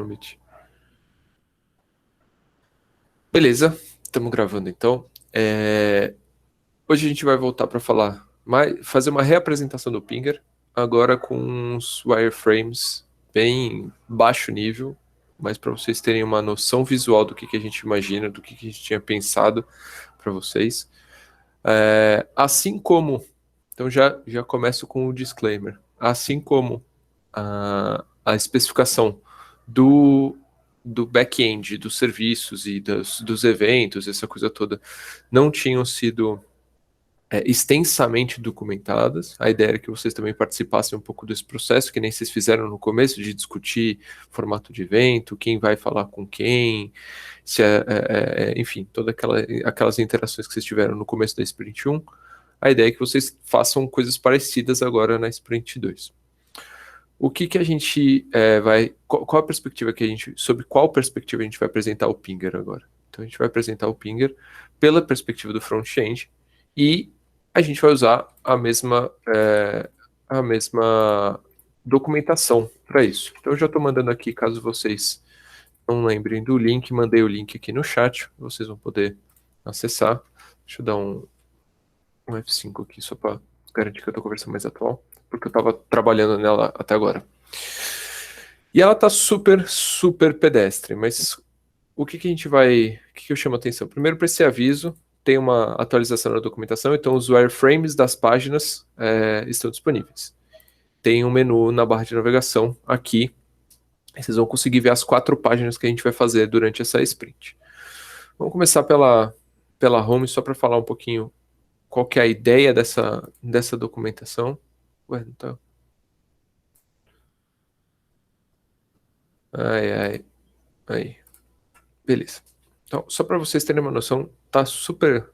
Meet. Beleza, estamos gravando então. Hoje a gente vai voltar para fazer uma reapresentação do Pinger, agora com uns wireframes bem baixo nível, mas para vocês terem uma noção visual do que a gente imagina, do que a gente tinha pensado para vocês. Assim como, então já começo com o disclaimer, assim como a especificação do back-end, dos serviços e dos eventos, essa coisa toda, não tinham sido extensamente documentadas. A ideia era que vocês também participassem um pouco desse processo, que nem vocês fizeram no começo, de discutir formato de evento, quem vai falar com quem, se enfim, todas aquelas interações que vocês tiveram no começo da Sprint 1. A ideia é que vocês façam coisas parecidas agora na Sprint 2. O que a gente qual a perspectiva sobre qual perspectiva a gente vai apresentar o Pinger agora? Então a gente vai apresentar o Pinger pela perspectiva do front-end e a gente vai usar a mesma documentação para isso. Então eu já estou mandando aqui, caso vocês não lembrem do link, mandei o link aqui no chat, vocês vão poder acessar. Deixa eu dar um F5 aqui só para garantir que eu estou com a versão mais atual, porque eu estava trabalhando nela até agora. E ela está super, super pedestre, mas o que eu chamo a atenção? Primeiro, para esse aviso, tem uma atualização na documentação, então os wireframes das páginas estão disponíveis. Tem um menu na barra de navegação aqui, vocês vão conseguir ver as 4 páginas que a gente vai fazer durante essa sprint. Vamos começar pela home, só para falar um pouquinho qual que é a ideia dessa documentação. Ué, não tá... Aí. Beleza. Então, só para vocês terem uma noção, tá super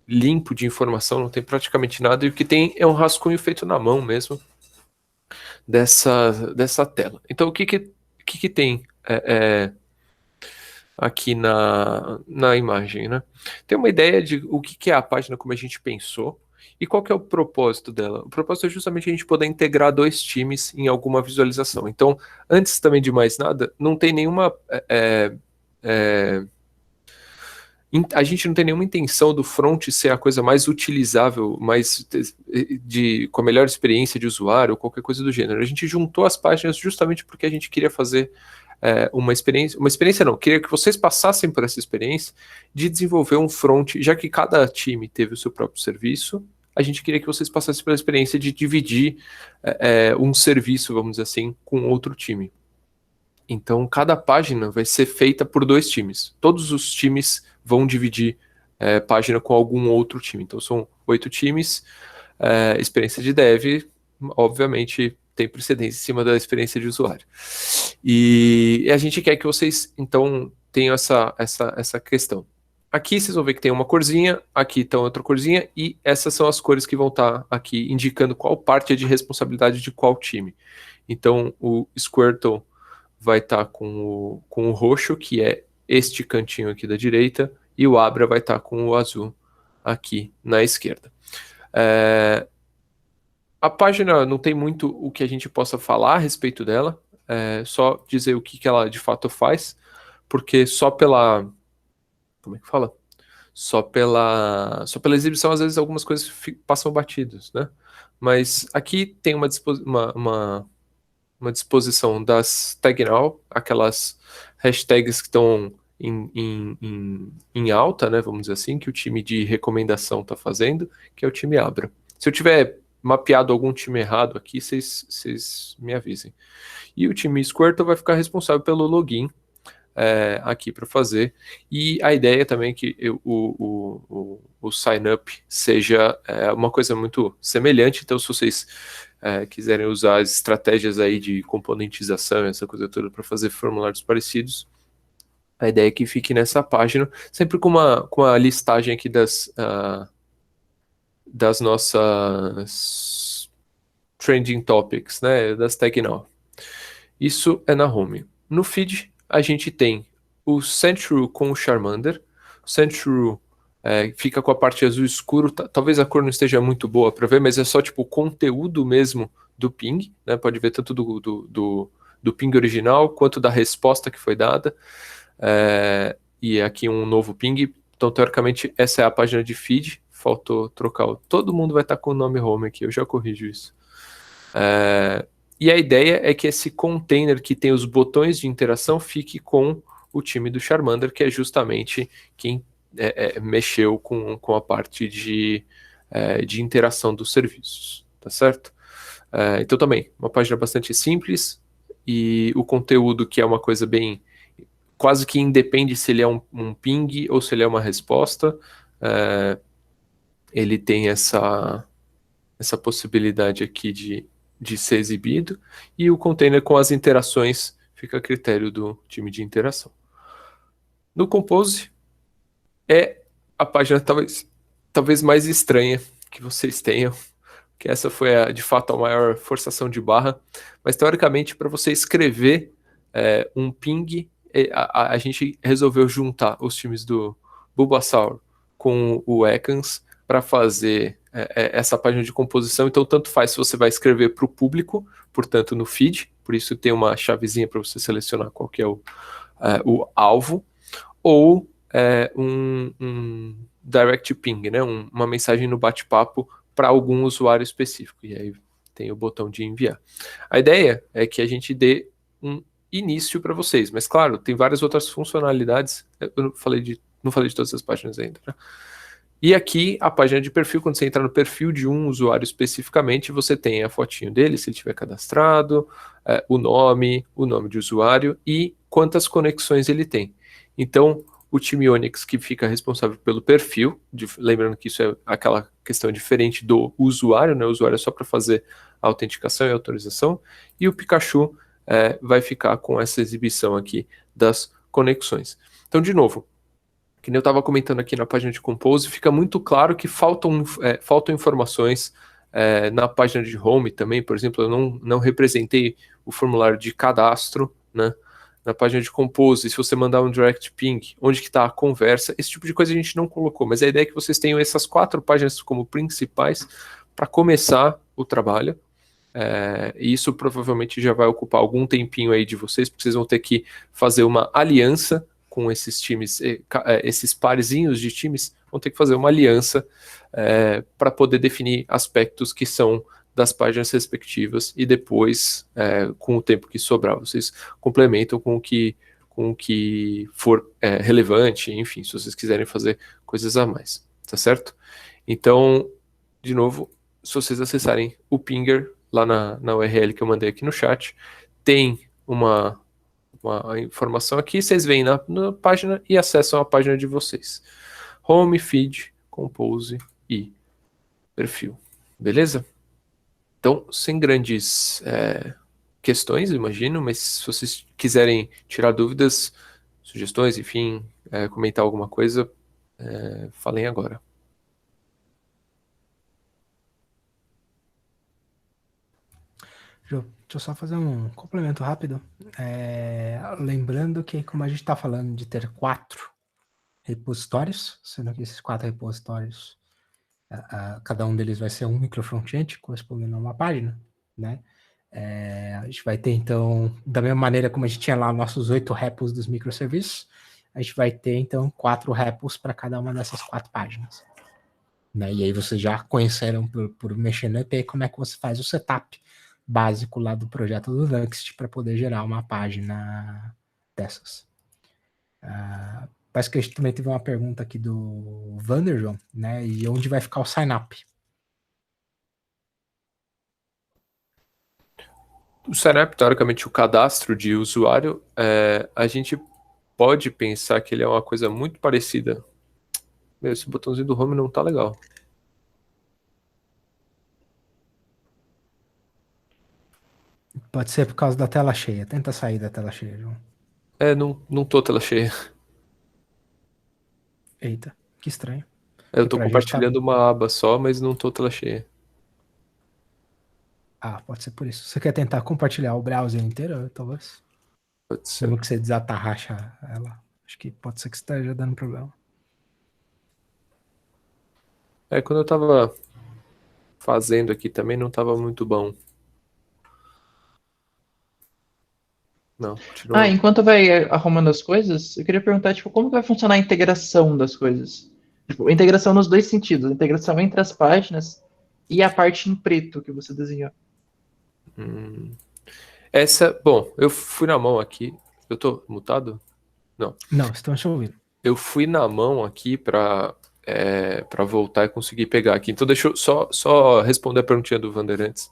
limpo de informação, não tem praticamente nada, e o que tem é um rascunho feito na mão mesmo dessa tela. Então, o que tem aqui na imagem, né? Tem uma ideia de o que é a página, como a gente pensou, e qual que é o propósito dela? O propósito é justamente a gente poder integrar 2 times em alguma visualização. Então, antes também de mais nada, não tem nenhuma... a gente não tem nenhuma intenção do front ser a coisa mais utilizável, com a melhor experiência de usuário, ou qualquer coisa do gênero. A gente juntou as páginas justamente porque a gente queria fazer uma experiência não, queria que vocês passassem por essa experiência de desenvolver um front, já que cada time teve o seu próprio serviço, a gente queria que vocês passassem pela experiência de dividir um serviço, vamos dizer assim, com outro time. Então, cada página vai ser feita por 2 times. Todos os times vão dividir página com algum outro time. Então, são 8 times. Experiência de dev, obviamente, tem precedência em cima da experiência de usuário. E a gente quer que vocês, então, tenham essa questão. Aqui vocês vão ver que tem uma corzinha, aqui está outra corzinha, e essas são as cores que vão estar aqui indicando qual parte é de responsabilidade de qual time. Então, o Squirtle vai estar com o roxo, que é este cantinho aqui da direita, e o Abra vai estar com o azul aqui na esquerda. A página não tem muito o que a gente possa falar a respeito dela, só dizer o que ela de fato faz, porque só pela... Como é que fala? Só pela exibição, às vezes algumas coisas passam batidas, né? Mas aqui tem uma disposição das tag now, aquelas hashtags que estão em alta, né, vamos dizer assim, que o time de recomendação está fazendo, que é o time Abra. Se eu tiver mapeado algum time errado aqui, vocês me avisem. E o time Squirtle vai ficar responsável pelo login aqui para fazer. E a ideia também é que o sign-up seja uma coisa muito semelhante. Então, se vocês quiserem usar as estratégias aí de componentização, essa coisa toda, para fazer formulários parecidos, a ideia é que fique nessa página, sempre com a listagem aqui das nossas trending topics, né, das tag now. Isso é na home. No feed, a gente tem o Sentry com o Charmander. O Sentry fica com a parte azul escuro, talvez a cor não esteja muito boa para ver, mas é só tipo o conteúdo mesmo do ping, né? Pode ver tanto do do ping original, quanto da resposta que foi dada. E aqui um novo ping. Então, teoricamente, essa é a página de feed. Faltou trocar. Todo mundo vai estar com o nome home aqui, eu já corrijo isso. E a ideia é que esse container que tem os botões de interação fique com o time do Charmander, que é justamente quem mexeu com a parte de interação dos serviços, tá certo? Então também, uma página bastante simples, e o conteúdo, que é uma coisa bem, quase que independe se ele é um ping ou se ele é uma resposta, ele tem essa possibilidade aqui de ser exibido, e o container com as interações fica a critério do time de interação. No Compose é a página talvez mais estranha que vocês tenham, que essa foi de fato a maior forçação de barra, mas teoricamente para você escrever um ping, a gente resolveu juntar os times do Bulbasaur com o Ekans para fazer essa página de composição. Então tanto faz se você vai escrever para o público, portanto no feed, por isso tem uma chavezinha para você selecionar qual que é o alvo, ou um direct ping, né? Uma mensagem no bate-papo para algum usuário específico, e aí tem o botão de enviar. A ideia é que a gente dê um início para vocês, mas claro, tem várias outras funcionalidades. Eu não falei de todas as páginas ainda, né? E aqui a página de perfil, quando você entra no perfil de um usuário especificamente, você tem a fotinho dele, se ele tiver cadastrado, o nome de usuário e quantas conexões ele tem. Então, o time Onyx, que fica responsável pelo perfil, lembrando que isso é aquela questão diferente do usuário, né? O usuário é só para fazer a autenticação e a autorização, e o Pikachu vai ficar com essa exibição aqui das conexões. Então, de novo, que nem eu estava comentando aqui na página de Compose, fica muito claro que faltam informações na página de Home também. Por exemplo, eu não representei o formulário de cadastro, né? Na página de Compose, se você mandar um direct ping, onde que está a conversa, esse tipo de coisa a gente não colocou, mas a ideia é que vocês tenham essas 4 páginas como principais para começar o trabalho. E isso provavelmente já vai ocupar algum tempinho aí de vocês, porque vocês vão ter que fazer uma aliança com esses times, esses parezinhos de times vão ter que fazer uma aliança para poder definir aspectos que são das páginas respectivas, e depois, com o tempo que sobrar, vocês complementam com o que for relevante, enfim, se vocês quiserem fazer coisas a mais, tá certo? Então, de novo, se vocês acessarem o Pinger, lá na URL que eu mandei aqui no chat, tem uma informação aqui, vocês vêm na página e acessam a página de vocês. Home, Feed, Compose e Perfil. Beleza? Então, sem grandes questões, imagino, mas se vocês quiserem tirar dúvidas, sugestões, enfim, comentar alguma coisa, falem agora. Deixa eu só fazer um complemento rápido. Lembrando que, como a gente está falando de ter 4 repositórios, sendo que esses 4 repositórios, cada um deles vai ser um microfrontend correspondendo a uma página, né? A gente vai ter, então, da mesma maneira como a gente tinha lá nossos 8 repos dos microserviços, a gente vai ter, então, 4 repos para cada uma dessas 4 páginas. Né? E aí vocês já conheceram por mexer no EP como é que você faz o setup básico lá do projeto do Next para poder gerar uma página dessas. Parece que a gente também teve uma pergunta aqui do Vanderjon, né? E onde vai ficar o sign-up? O sign-up, teoricamente, o cadastro de usuário, a gente pode pensar que ele é uma coisa muito parecida. Meu, esse botãozinho do home não tá legal. Pode ser por causa da tela cheia. Tenta sair da tela cheia, João. Não tô tela cheia. Eita, que estranho. Eu Que tô pra gente tá... compartilhando uma aba só, mas não tô tela cheia. pode ser por isso. Você quer tentar compartilhar o browser inteiro, talvez? Pode ser. Mesmo que você desatarracha ela. Acho que pode ser que esteja dando problema. Quando eu tava fazendo aqui também não tava muito bom. Não, continua. Enquanto vai arrumando as coisas, eu queria perguntar, tipo, como que vai funcionar a integração das coisas? Tipo, integração nos dois sentidos, a integração entre as páginas e a parte em preto que você desenhou. Hum. Bom, eu fui na mão aqui. Eu tô mutado? Não. Não, estão te ouvindo. Eu fui na mão aqui para voltar e conseguir pegar aqui. Então, deixa eu só responder a perguntinha do Vander antes.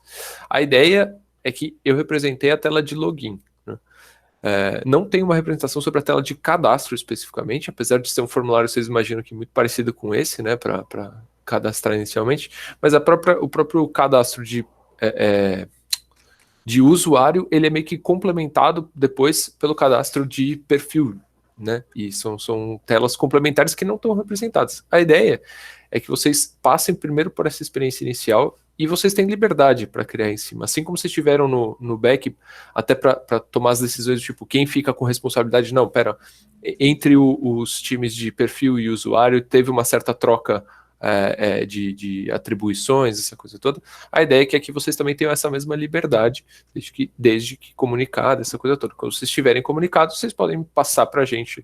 A ideia é que eu representei a tela de login. Né? Não tem uma representação sobre a tela de cadastro especificamente, apesar de ser um formulário, vocês imaginam que muito parecido com esse, né, para cadastrar inicialmente, mas o próprio cadastro de usuário, ele é meio que complementado depois pelo cadastro de perfil, né? E são telas complementares que não estão representadas. A ideia é que vocês passem primeiro por essa experiência inicial e vocês têm liberdade para criar em cima. Assim como vocês tiveram no back, até para tomar as decisões, tipo, quem fica com responsabilidade, não, pera, entre os times de perfil e usuário, teve uma certa troca de atribuições, essa coisa toda. A ideia é que aqui vocês também tenham essa mesma liberdade, desde que comunicado, essa coisa toda. Quando vocês estiverem comunicados, vocês podem passar para a gente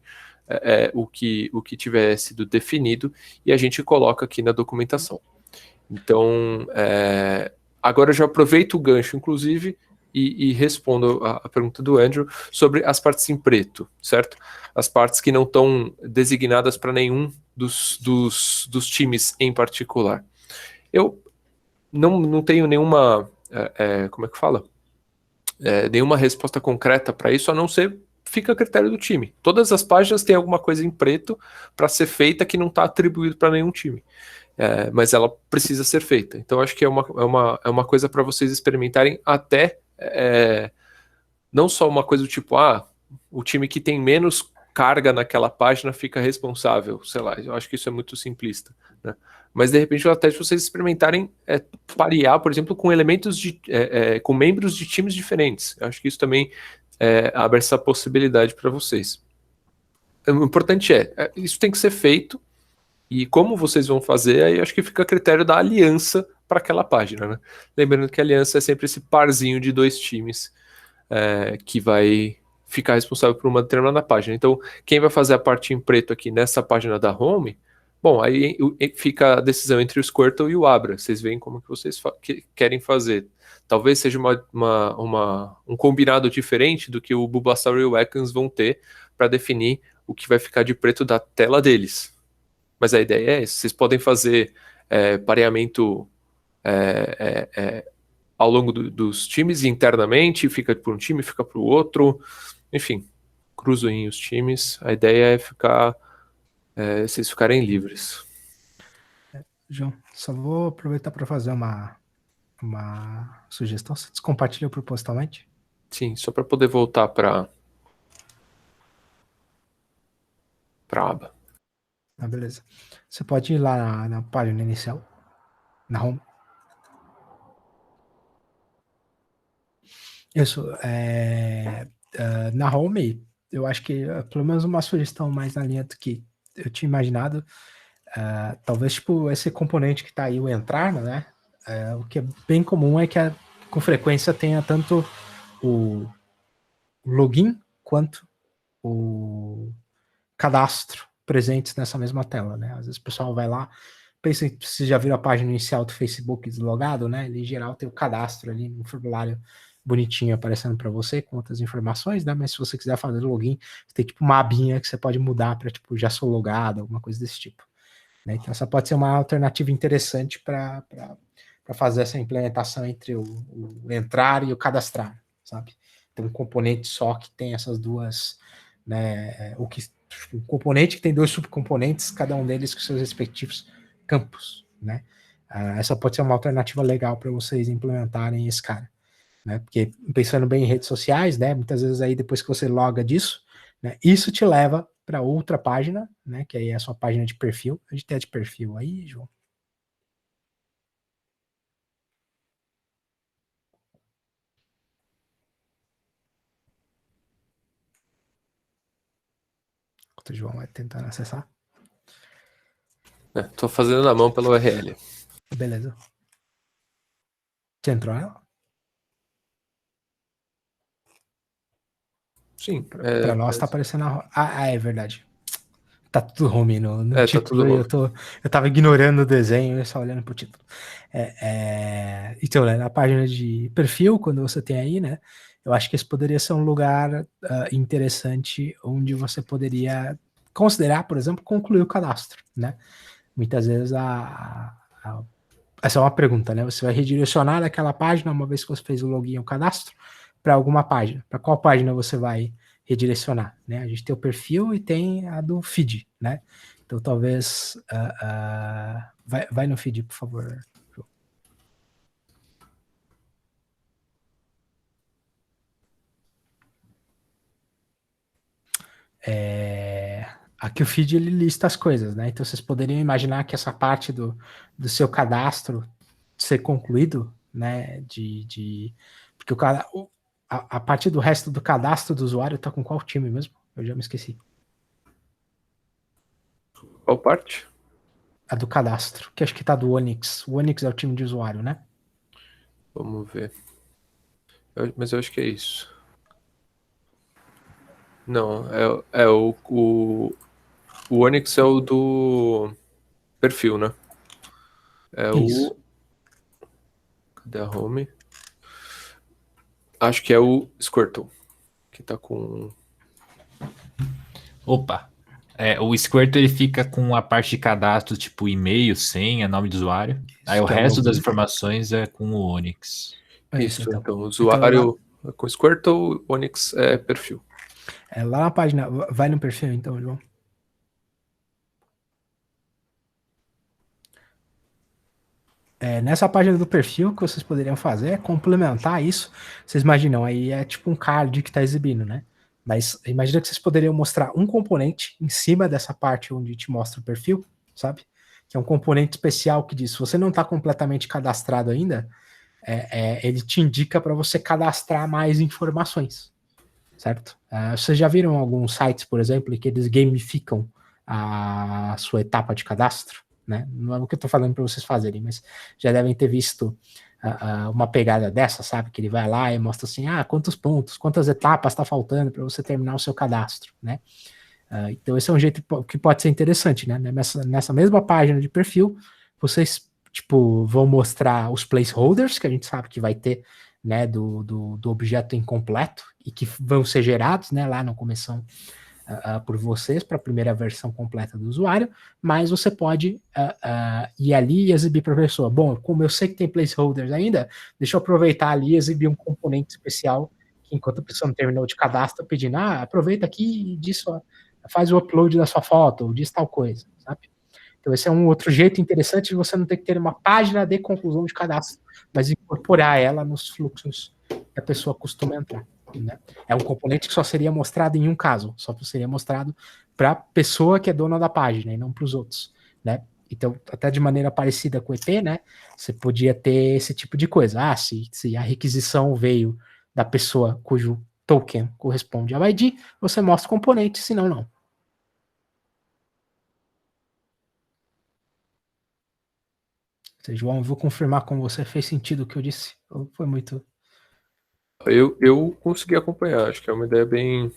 o que tiver sido definido e a gente coloca aqui na documentação. Então, agora eu já aproveito o gancho, inclusive, e respondo a pergunta do Andrew sobre as partes em preto, certo? As partes que não estão designadas para nenhum dos times em particular. Eu não tenho nenhuma, como é que fala? Nenhuma resposta concreta para isso, a não ser fica a critério do time. Todas as páginas têm alguma coisa em preto para ser feita que não está atribuído para nenhum time. Mas ela precisa ser feita. Então, acho que é uma coisa para vocês experimentarem até não só uma coisa do tipo, o time que tem menos carga naquela página fica responsável, sei lá, eu acho que isso é muito simplista, né? Mas de repente até de vocês experimentarem parear, por exemplo, com elementos com membros de times diferentes. Eu acho que isso também abre essa possibilidade para vocês. O importante isso tem que ser feito, e como vocês vão fazer, aí acho que fica a critério da aliança para aquela página, né? Lembrando que a aliança é sempre esse parzinho de dois times que vai ficar responsável por uma determinada página. Então, quem vai fazer a parte em preto aqui nessa página da home, bom, aí fica a decisão entre o Squirtle e o Abra. Vocês veem como que vocês querem fazer. Talvez seja um combinado diferente do que o Bulbasaur e o Ekans vão ter para definir o que vai ficar de preto da tela deles. Mas a ideia é essa. Vocês podem fazer pareamento ao longo dos times internamente, fica por um time, fica para o outro, enfim, cruzem os times. A ideia é vocês ficarem livres. João, só vou aproveitar para fazer uma sugestão. Você descompartilha propositalmente? Sim, só para poder voltar para aba. Beleza. Você pode ir lá na página inicial, na home. Isso, na home, eu acho que pelo menos uma sugestão mais na linha do que eu tinha imaginado, talvez tipo esse componente que está aí, o entrar, né? O que é bem comum é que com frequência tenha tanto o login quanto o cadastro presentes nessa mesma tela, né? Às vezes o pessoal vai lá, pensa que você já viu a página inicial do Facebook deslogado, né? Ele, em geral tem o cadastro ali no formulário bonitinho aparecendo para você com outras informações, né? Mas se você quiser fazer login, tem tipo uma abinha que você pode mudar para tipo já sou logado, alguma coisa desse tipo. Né? Então essa pode ser uma alternativa interessante para fazer essa implementação entre o entrar e o cadastrar, sabe? Tem um componente só que tem essas duas, né? Um componente que tem dois subcomponentes, cada um deles com seus respectivos campos, né? Essa pode ser uma alternativa legal para vocês implementarem esse cara, né? Porque pensando bem em redes sociais, né? Muitas vezes aí depois que você loga disso, né? Isso te leva para outra página, né? Que aí é a sua página de perfil. A gente tem a de perfil aí, João. O João vai tentando acessar. Tô fazendo na mão pela URL. Beleza. Você entrou nela? Sim. Para nós tá aparecendo é verdade. Tá tudo home no tá título. tudo home. Eu tava ignorando o desenho e só olhando pro título. Então, né, na página de perfil, quando você tem aí, né? Eu acho que esse poderia ser um lugar interessante onde você poderia considerar, por exemplo, concluir o cadastro, né? Muitas vezes essa é uma pergunta, né? Você vai redirecionar daquela página, uma vez que você fez o login e o cadastro, para alguma página. Para qual página você vai redirecionar, né? A gente tem o perfil e tem a do feed, né? Então talvez vai no feed, por favor. Aqui o feed ele lista as coisas, né? Então vocês poderiam imaginar que essa parte do seu cadastro ser concluído, né? Porque a parte do resto do cadastro do usuário tá com qual time mesmo? Eu já me esqueci. Qual parte? A do cadastro, que acho que tá do Onyx. O Onyx é o time de usuário, né? Vamos ver. Mas eu acho que é isso. Não, o Onyx é o do perfil, né? Isso. Cadê a home? Acho que é o Squirtle, que tá com... Opa! O Squirtle ele fica com a parte de cadastro, tipo e-mail, senha, nome de usuário. Aí o resto das informações é com o Onyx. Isso, então usuário com Squirtle, Onyx é perfil. Lá na página, vai no perfil então, João. Nessa página do perfil, o que vocês poderiam fazer é complementar isso. Vocês imaginam, aí é tipo um card que está exibindo, né? Mas imagina que vocês poderiam mostrar um componente em cima dessa parte onde te mostra o perfil, sabe? Que é um componente especial que diz, se você não está completamente cadastrado ainda, ele te indica para você cadastrar mais informações, certo? Vocês já viram alguns sites, por exemplo, que eles gamificam a sua etapa de cadastro? Né? Não é o que eu estou falando para vocês fazerem, mas já devem ter visto uma pegada dessa, sabe? Que ele vai lá e mostra assim, quantos pontos, quantas etapas está faltando para você terminar o seu cadastro, né? Então esse é um jeito que pode ser interessante, né? Nessa mesma página de perfil, vocês vão mostrar os placeholders que a gente sabe que vai ter, né? Do objeto incompleto e que vão ser gerados, né? Lá no começo por vocês para a primeira versão completa do usuário, mas você pode ir ali e exibir para a pessoa. Bom, como eu sei que tem placeholders ainda, deixa eu aproveitar ali e exibir um componente especial que enquanto a pessoa não terminou de cadastro, pedindo, aproveita aqui e disso, faz o upload da sua foto, ou diz tal coisa, sabe? Então esse é um outro jeito interessante de você não ter que ter uma página de conclusão de cadastro, mas incorporar ela nos fluxos que a pessoa costuma entrar. Né? É um componente que só seria mostrado em um caso, só seria mostrado para a pessoa que é dona da página e não para os outros, né? Então, até de maneira parecida com o EP, né? Você podia ter esse tipo de coisa. Se a requisição veio da pessoa cujo token corresponde ao ID, você mostra o componente, senão não. João, eu vou confirmar com você, fez sentido o que eu disse? Ou foi muito... Eu consegui acompanhar, acho que é uma ideia bem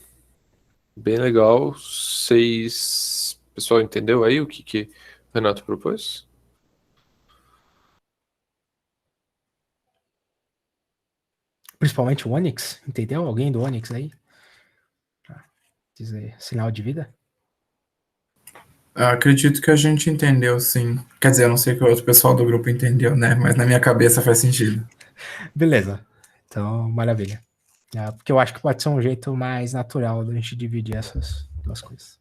legal. O pessoal entendeu aí o que o Renato propôs? Principalmente o Onyx, entendeu? Alguém do Onyx aí? Dizer sinal de vida? Eu acredito que a gente entendeu, sim. Quer dizer, eu não sei que o outro pessoal do grupo entendeu, né? Mas na minha cabeça faz sentido. Beleza. Então, maravilha. Porque eu acho que pode ser um jeito mais natural da gente dividir essas duas coisas.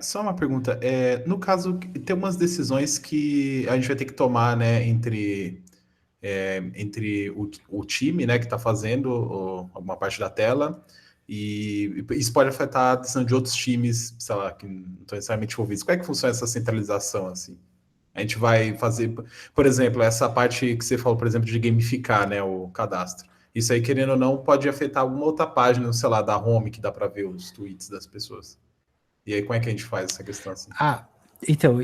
Só uma pergunta. No caso, tem umas decisões que a gente vai ter que tomar, né, entre o time, né, que está fazendo alguma parte da tela, e isso pode afetar a decisão de outros times, sei lá, que não estão necessariamente envolvidos. Como é que funciona essa centralização, assim? A gente vai fazer, por exemplo, essa parte que você falou, por exemplo, de gamificar, né, o cadastro. Isso aí, querendo ou não, pode afetar alguma outra página, sei lá, da home, que dá para ver os tweets das pessoas. E aí, como é que a gente faz essa questão assim? Então,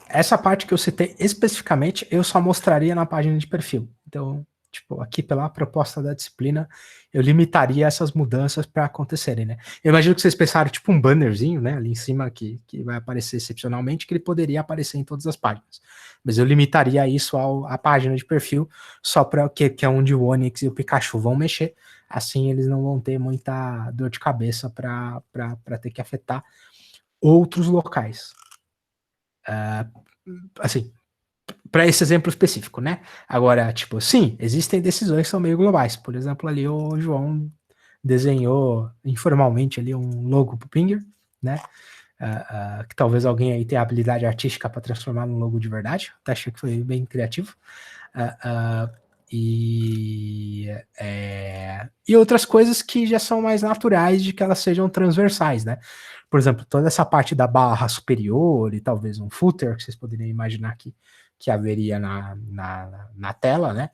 essa parte que eu citei especificamente, eu só mostraria na página de perfil. Então, Tipo, aqui pela proposta da disciplina, eu limitaria essas mudanças para acontecerem, né? Eu imagino que vocês pensaram, tipo, um bannerzinho, né? Ali em cima que vai aparecer excepcionalmente, que ele poderia aparecer em todas as páginas. Mas eu limitaria isso à página de perfil, só para que é onde o Onix e o Pikachu vão mexer. Assim eles não vão ter muita dor de cabeça para ter que afetar outros locais. Assim, para esse exemplo específico, né? Agora, tipo, sim, existem decisões que são meio globais. Por exemplo, ali o João desenhou informalmente ali um logo pro Pinger, né? Que talvez alguém aí tenha habilidade artística para transformar num logo de verdade. Até achei que foi bem criativo. E outras coisas que já são mais naturais de que elas sejam transversais, né? Por exemplo, toda essa parte da barra superior e talvez um footer, que vocês poderiam imaginar que haveria na tela, né?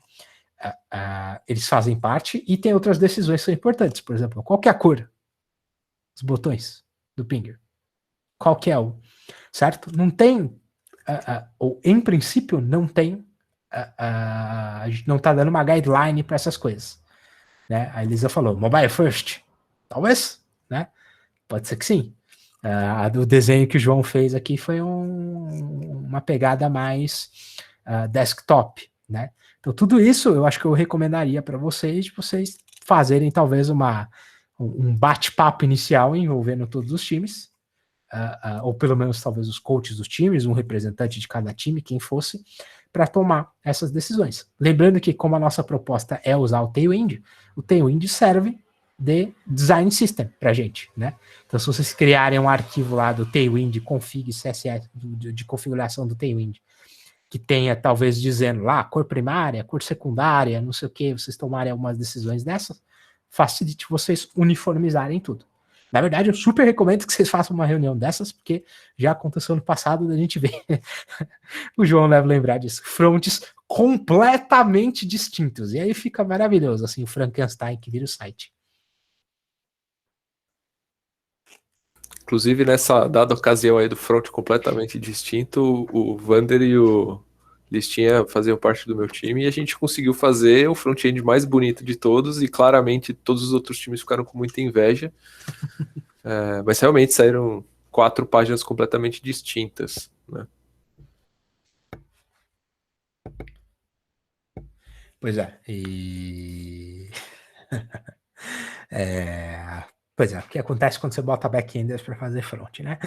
Eles fazem parte e tem outras decisões que são importantes. Por exemplo, qual que é a cor? Os botões do Pinger. Qual que é o... Certo? Não tem... ou em princípio, não tem... a gente não está dando uma guideline para essas coisas. Né? A Elisa falou, mobile first. Talvez, né? Pode ser que sim. O desenho que o João fez aqui foi uma pegada mais desktop, né? Então, tudo isso eu acho que eu recomendaria para vocês, de vocês fazerem talvez um bate-papo inicial envolvendo todos os times, ou pelo menos talvez os coaches dos times, um representante de cada time, quem fosse, para tomar essas decisões. Lembrando que, como a nossa proposta é usar o Tailwind serve de design system para a gente, né? Então, se vocês criarem um arquivo lá do Tailwind config CSS de configuração do Tailwind, que tenha talvez dizendo lá cor primária, cor secundária, não sei o que, vocês tomarem algumas decisões dessas, facilite vocês uniformizarem tudo. Na verdade, eu super recomendo que vocês façam uma reunião dessas, porque já aconteceu no passado da gente ver, o João deve lembrar disso, fronts completamente distintos, e aí fica maravilhoso, assim, o Frankenstein que vira o site. Inclusive, nessa dada ocasião aí do front completamente distinto, o Vander e o Listinha faziam parte do meu time e a gente conseguiu fazer o front-end mais bonito de todos e claramente todos os outros times ficaram com muita inveja. Mas realmente saíram 4 páginas completamente distintas, né? Pois é, pois é, o que acontece quando você bota back-enders para fazer front, né?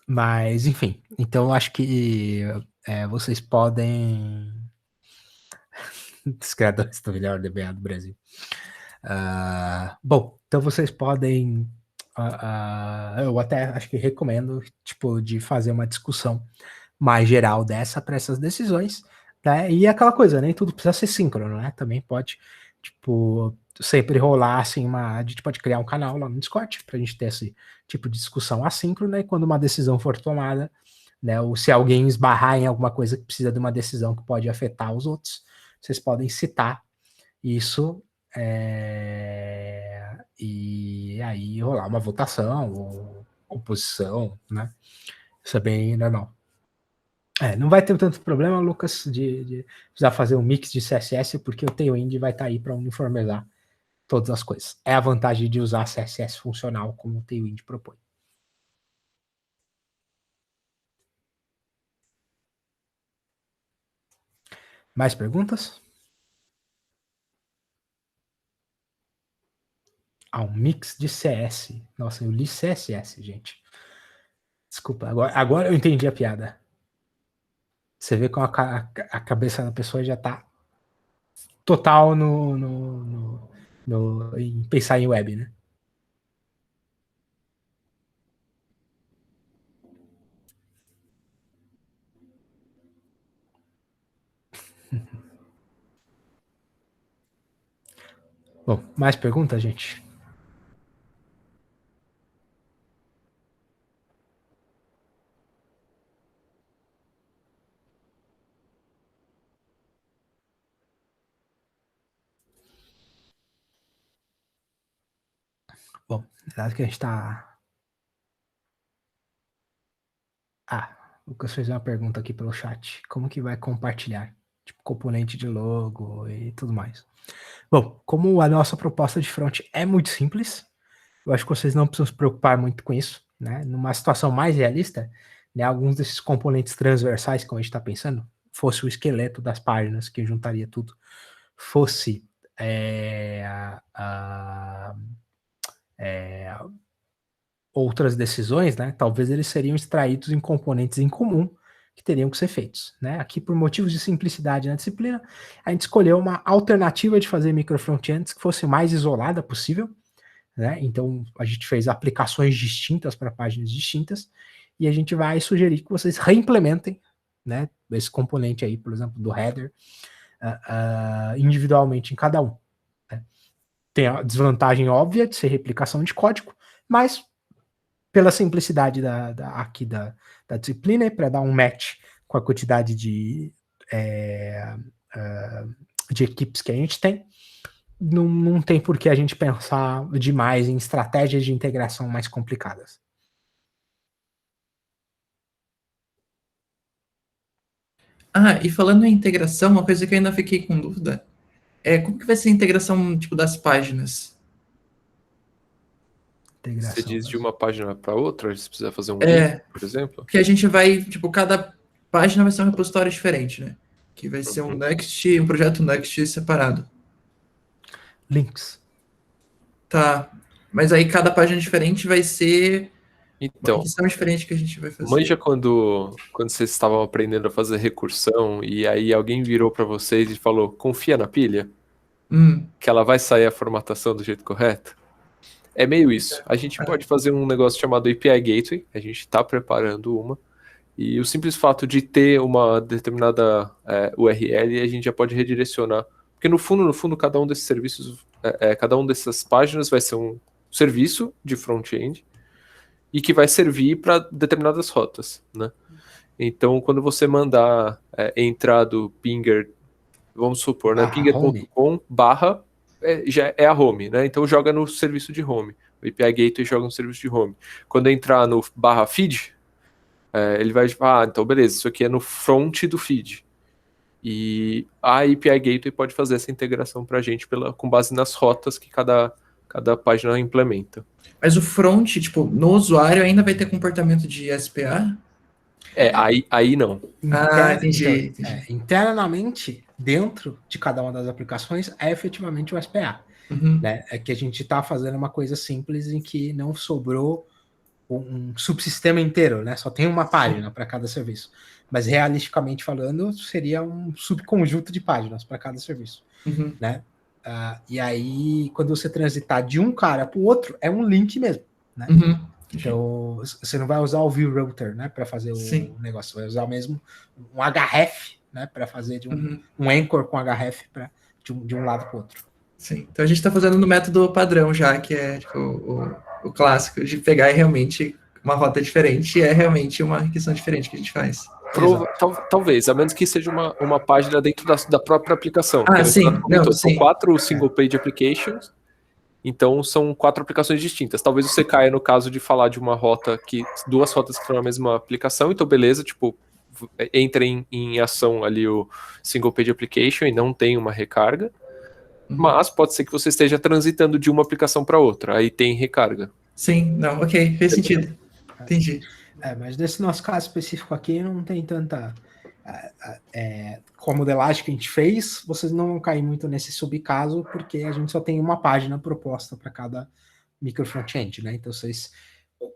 Mas, enfim, então eu acho que vocês podem... Os criadores do melhor DBA do Brasil. Bom, então vocês podem... eu até acho que recomendo, tipo, de fazer uma discussão mais geral dessa para essas decisões, né? E aquela coisa, nem tudo precisa ser síncrono, né? Também pode, tipo, sempre rolar assim a gente pode criar um canal lá no Discord para a gente ter esse tipo de discussão assíncrona, e quando uma decisão for tomada, né, ou se alguém esbarrar em alguma coisa que precisa de uma decisão que pode afetar os outros, vocês podem citar isso e aí rolar uma votação ou oposição, né? Isso é bem normal. Não vai ter tanto problema, Lucas, de precisar fazer um mix de CSS, porque o Tailwind vai estar aí para uniformizar todas as coisas. É a vantagem de usar CSS funcional, como o Tailwind propõe. Mais perguntas? Um mix de CS. Nossa, eu li CSS, gente. Desculpa, agora eu entendi a piada. Você vê como a cabeça da pessoa já está total em pensar em web, né? Bom, mais perguntas, gente? Bom, verdade que a gente está... o Lucas fez uma pergunta aqui pelo chat. Como que vai compartilhar? tipo componente de logo e tudo mais. Bom, como a nossa proposta de front é muito simples, eu acho que vocês não precisam se preocupar muito com isso, né? Numa situação mais realista, né, alguns desses componentes transversais, como a gente está pensando, fosse o esqueleto das páginas que juntaria tudo, fosse outras decisões, né? Talvez eles seriam extraídos em componentes em comum que teriam que ser feitos, né? Aqui, por motivos de simplicidade na disciplina, a gente escolheu uma alternativa de fazer micro frontends que fosse mais isolada possível, né? Então, a gente fez aplicações distintas para páginas distintas e a gente vai sugerir que vocês reimplementem, né, esse componente aí, por exemplo, do header, individualmente em cada um. Né? Tem a desvantagem óbvia de ser replicação de código, mas pela simplicidade aqui da disciplina, para dar um match com a quantidade de equipes que a gente tem, não tem por que a gente pensar demais em estratégias de integração mais complicadas. E falando em integração, uma coisa que eu ainda fiquei com dúvida é como que vai ser a integração tipo, das páginas? Você diz de uma página para outra, você precisa fazer um É. link, por exemplo? Porque a gente vai, tipo, cada página vai ser um repositório diferente, né? Que vai ser um Next, um projeto Next separado. Links. Tá. Mas aí cada página diferente vai ser Então, uma questão diferente que a gente vai fazer. manja quando vocês estavam aprendendo a fazer recursão e aí alguém virou para vocês e falou, confia na pilha, que ela vai sair a formatação do jeito correto? É meio isso. A gente pode fazer um negócio chamado API Gateway, a gente está preparando uma, e o simples fato de ter uma determinada URL, a gente já pode redirecionar. Porque no fundo, cada um desses serviços, cada um dessas páginas vai ser um serviço de front-end e que vai servir para determinadas rotas, né? Então, quando você mandar entrar do Pinger, vamos supor, né, pinger.com / já é a home, né? Então joga no serviço de home. O API Gateway joga no serviço de home. Quando entrar no /feed, ele vai então beleza, isso aqui é no front do feed. E a API Gateway pode fazer essa integração pra gente com base nas rotas que cada página implementa. Mas o front, tipo, no usuário ainda vai ter comportamento de SPA? Aí não. Entendi. Internamente, dentro de cada uma das aplicações, é efetivamente o SPA. Né? É que a gente está fazendo uma coisa simples em que não sobrou um subsistema inteiro, né? Só tem uma página para cada serviço. Mas, realisticamente falando, seria um subconjunto de páginas para cada serviço. Né? E aí, quando você transitar de um cara para o outro, é um link mesmo. Né? Então, você não vai usar o view router, né, para fazer o negócio, você vai usar mesmo um href, né, para fazer de um anchor com href de um lado para o outro. Sim. Então a gente está fazendo no método padrão já, que é tipo, o clássico de pegar realmente uma rota diferente, é realmente uma requisição diferente que a gente faz. Talvez, a menos que seja uma página dentro da própria aplicação. São 4 single page applications. Então, são 4 aplicações distintas. Talvez você caia no caso de falar de uma rota duas rotas que estão na mesma aplicação, então beleza, tipo, entra em ação ali o single page application e não tem uma recarga, mas pode ser que você esteja transitando de uma aplicação para outra, aí tem recarga. Sim, não, ok, fez sentido. Entendi. Mas nesse nosso caso específico aqui, não tem tanta... com a modelagem que a gente fez, vocês não vão cair muito nesse subcaso, porque a gente só tem uma página proposta para cada micro front-end, né? Então,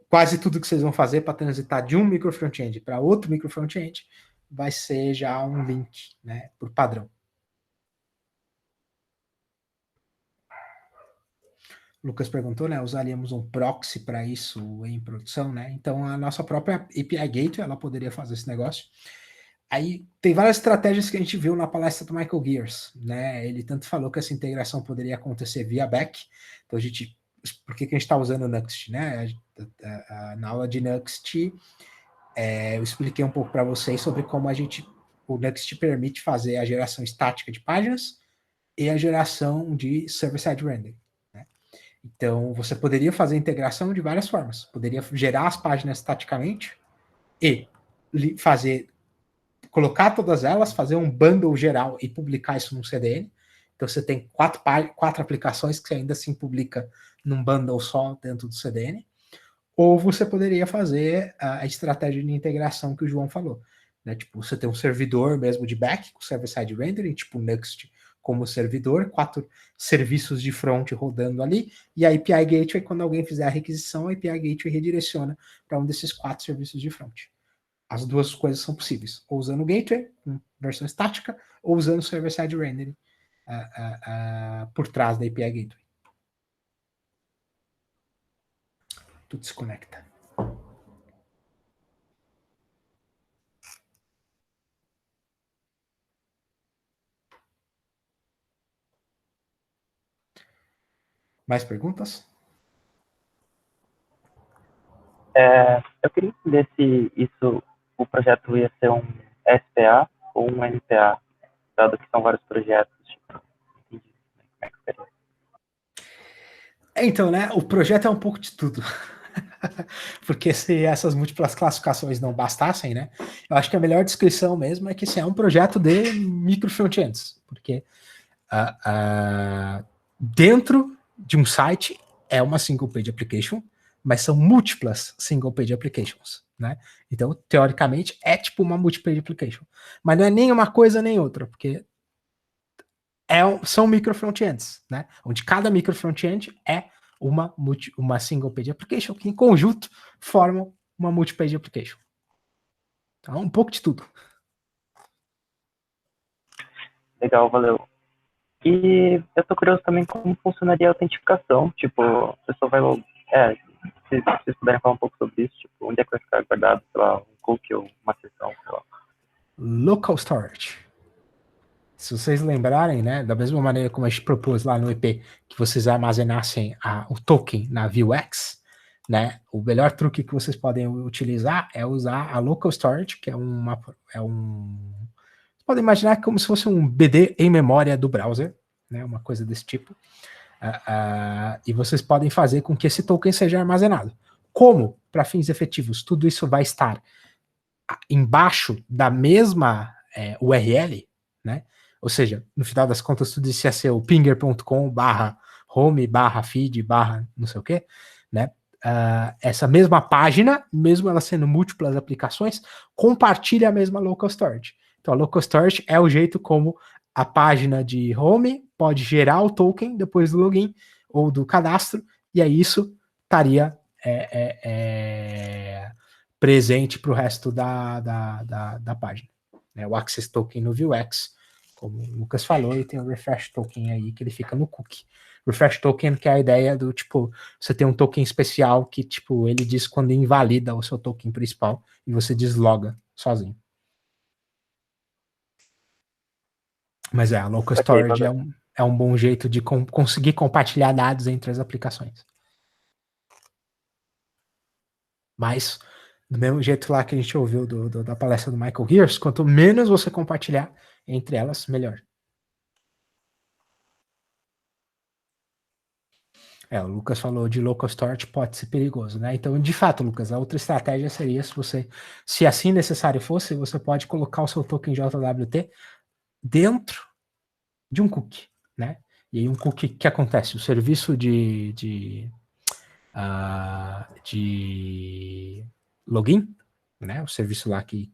quase tudo que vocês vão fazer para transitar de um micro front-end para outro micro front-end vai ser já um link, né, por padrão. O Lucas perguntou, né? Usaríamos um proxy para isso em produção, né? Então, a nossa própria API Gateway, ela poderia fazer esse negócio. Aí tem várias estratégias que a gente viu na palestra do Michael Gears, né? Ele tanto falou que essa integração poderia acontecer via back. Então por que a gente está usando o Nuxt, né? Na aula de Nuxt, eu expliquei um pouco para vocês sobre como o Nuxt permite fazer a geração estática de páginas e a geração de server-side rendering. Né? Então você poderia fazer a integração de várias formas. Poderia gerar as páginas estaticamente e fazer colocar todas elas, fazer um bundle geral e publicar isso no CDN. Então você tem 4 aplicações que você ainda assim publica num bundle só dentro do CDN. Ou você poderia fazer a estratégia de integração que o João falou. Né? Tipo, você tem um servidor mesmo de back, com server-side rendering, tipo Next como servidor, 4 serviços de front rodando ali, e a API Gateway, quando alguém fizer a requisição, a API Gateway redireciona para um desses 4 serviços de front. As duas coisas são possíveis, ou usando o Gateway, com versão estática, ou usando o server-side rendering por trás da API Gateway. Tudo se conecta. Mais perguntas? Eu queria entender se o projeto ia ser um SPA ou um NPA, dado que são vários projetos. Tipo, entendi como é que seria. Então, né, o projeto é um pouco de tudo. Porque se essas múltiplas classificações não bastassem, né, eu acho que a melhor descrição mesmo é que esse é um projeto de micro frontends, porque dentro de um site é uma single page application, mas são múltiplas single page applications, né? Então, teoricamente, é tipo uma multi-page application. Mas não é nem uma coisa nem outra, porque são micro frontends, né? Onde cada micro frontend é uma single page application que em conjunto formam uma multi-page application. Então, um pouco de tudo. Legal, valeu. E eu tô curioso também como funcionaria a autenticação. Tipo, a pessoa vai... se vocês puderem falar um pouco sobre isso, tipo, onde é que vai ficar guardado, sei lá, um cookie ou uma sessão, sei lá. Local storage. Se vocês lembrarem, né, da mesma maneira como a gente propôs lá no EP, que vocês armazenassem o token na Vuex, né, o melhor truque que vocês podem utilizar é usar a local storage, que vocês podem imaginar como se fosse um BD em memória do browser, né, uma coisa desse tipo, e vocês podem fazer com que esse token seja armazenado. Como, para fins efetivos, tudo isso vai estar embaixo da mesma URL, né? Ou seja, no final das contas, tudo isso ia ser o pinger.com/home/feed/ não sei o quê, né? Essa mesma página, mesmo ela sendo múltiplas aplicações, compartilha a mesma local storage. Então, a local storage é o jeito como a página de home pode gerar o token depois do login ou do cadastro, e aí isso estaria presente para o resto da página. Né? O access token no Vuex, como o Lucas falou, e tem o refresh token aí, que ele fica no cookie. Refresh token, que é a ideia do, tipo, você tem um token especial que, tipo, ele diz quando invalida o seu token principal e você desloga sozinho. Mas a local storage é um bom jeito de conseguir compartilhar dados entre as aplicações. Mas, do mesmo jeito lá que a gente ouviu da palestra do Michael Gears, quanto menos você compartilhar entre elas, melhor. O Lucas falou de local storage pode ser perigoso, né? Então, de fato, Lucas, a outra estratégia seria se assim necessário fosse, você pode colocar o seu token JWT dentro de um cookie, né? E aí um cookie, o que acontece? O serviço de login, né? O serviço lá que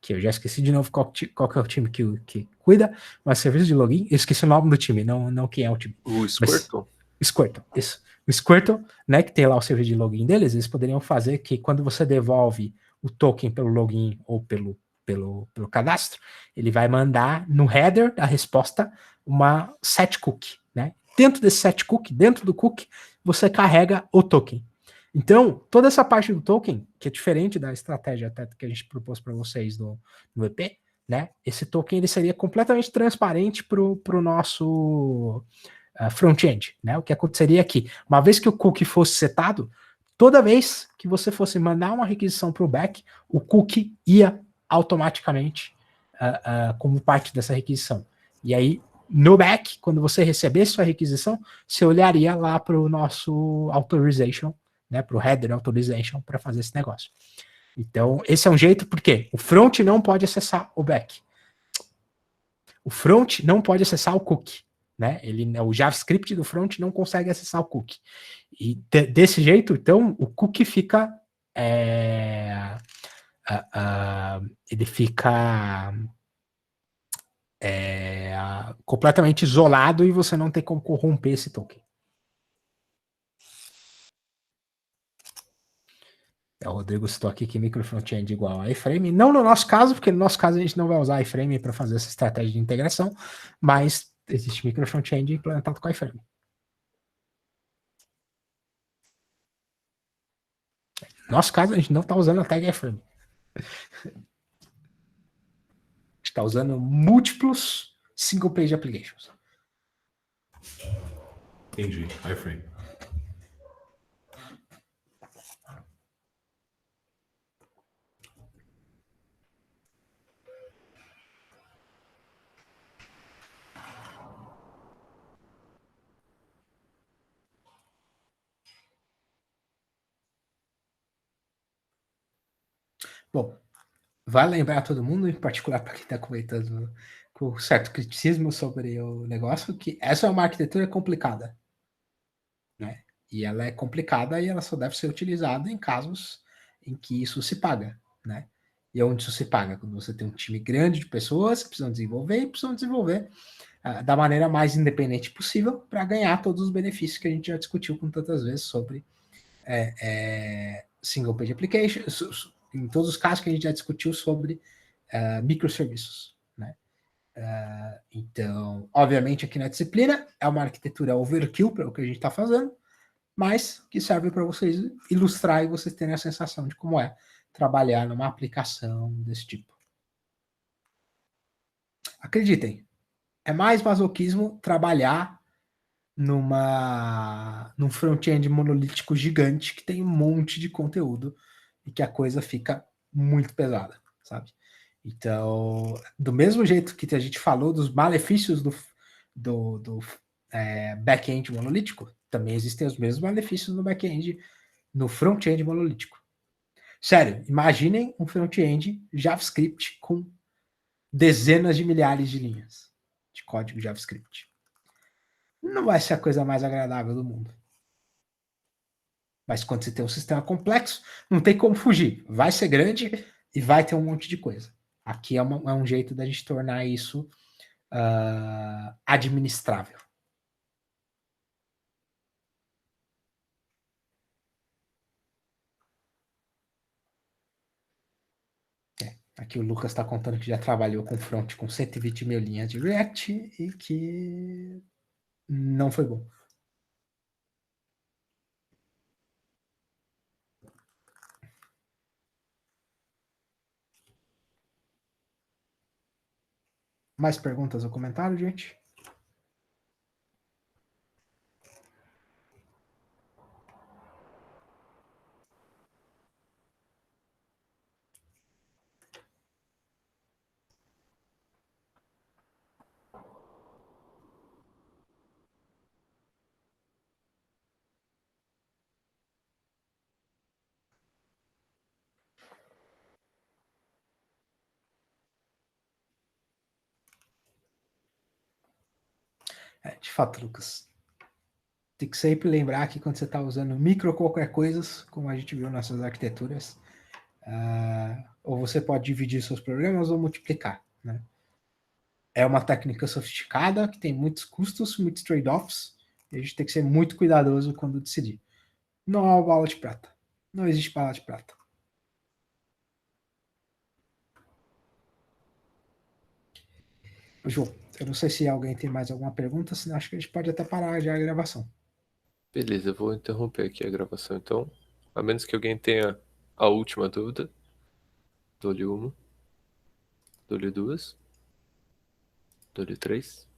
eu já esqueci de novo qual que é o time que cuida, mas serviço de login, eu esqueci o nome do time, não quem é o time. O Squirtle. Squirtle, isso. O Squirtle, né, que tem lá o serviço de login deles, eles poderiam fazer que quando você devolve o token pelo login ou pelo cadastro, ele vai mandar no header da resposta uma set cookie, né? Dentro desse set cookie, dentro do cookie, você carrega o token. Então, toda essa parte do token, que é diferente da estratégia até que a gente propôs para vocês no EP, né? Esse token ele seria completamente transparente para o nosso front-end, né? O que aconteceria aqui, uma vez que o cookie fosse setado, toda vez que você fosse mandar uma requisição para o back, o cookie ia automaticamente como parte dessa requisição. E aí, no back, quando você recebesse sua requisição, você olharia lá para o nosso authorization, né, para o header authorization, para fazer esse negócio. Então, esse é um jeito, porque o front não pode acessar o back. O front não pode acessar o cookie, né? O JavaScript do front não consegue acessar o cookie. E desse jeito, então, o cookie fica ele fica completamente isolado e você não tem como corromper esse token. O Rodrigo citou aqui que micro front-end igual a iframe. Não no nosso caso, porque no nosso caso a gente não vai usar iframe para fazer essa estratégia de integração, mas existe micro front-end implementado com iframe. No nosso caso, a gente não está usando a tag iframe. A gente está usando múltiplos single page applications. Entendi. Iframe. Bom, vale lembrar todo mundo, em particular para quem está comentando com certo criticismo sobre o negócio, que essa é uma arquitetura complicada, né? E ela é complicada e ela só deve ser utilizada em casos em que isso se paga, né? E onde isso se paga? Quando você tem um time grande de pessoas que precisam desenvolver e precisam desenvolver da maneira mais independente possível para ganhar todos os benefícios que a gente já discutiu com tantas vezes sobre single page application, em todos os casos que a gente já discutiu sobre microserviços, né? Então, obviamente aqui na disciplina é uma arquitetura overkill para o que a gente está fazendo, mas que serve para vocês ilustrar e vocês terem a sensação de como é trabalhar numa aplicação desse tipo. Acreditem, é mais masoquismo trabalhar num front-end monolítico gigante que tem um monte de conteúdo e que a coisa fica muito pesada, sabe? Então, do mesmo jeito que a gente falou dos malefícios do back-end monolítico, também existem os mesmos malefícios no back-end, no front-end monolítico. Sério, imaginem um front-end JavaScript com dezenas de milhares de linhas de código JavaScript. Não vai ser a coisa mais agradável do mundo. Mas quando você tem um sistema complexo, não tem como fugir. Vai ser grande e vai ter um monte de coisa. Aqui é um jeito da gente tornar isso administrável. Aqui o Lucas está contando que já trabalhou com front com 120 mil linhas de React e que não foi bom. Mais perguntas ou comentários, gente? De fato, Lucas. Tem que sempre lembrar que quando você está usando micro qualquer coisa, como a gente viu nessas arquiteturas, ou você pode dividir seus programas ou multiplicar, né? É uma técnica sofisticada que tem muitos custos, muitos trade-offs, e a gente tem que ser muito cuidadoso quando decidir. Não há uma bala de prata. Não existe bala de prata. João, eu não sei se alguém tem mais alguma pergunta, senão acho que a gente pode até parar já a gravação. Beleza, eu vou interromper aqui a gravação então. A menos que alguém tenha a última dúvida. Dou-lhe uma. Dou-lhe duas. Dou-lhe três.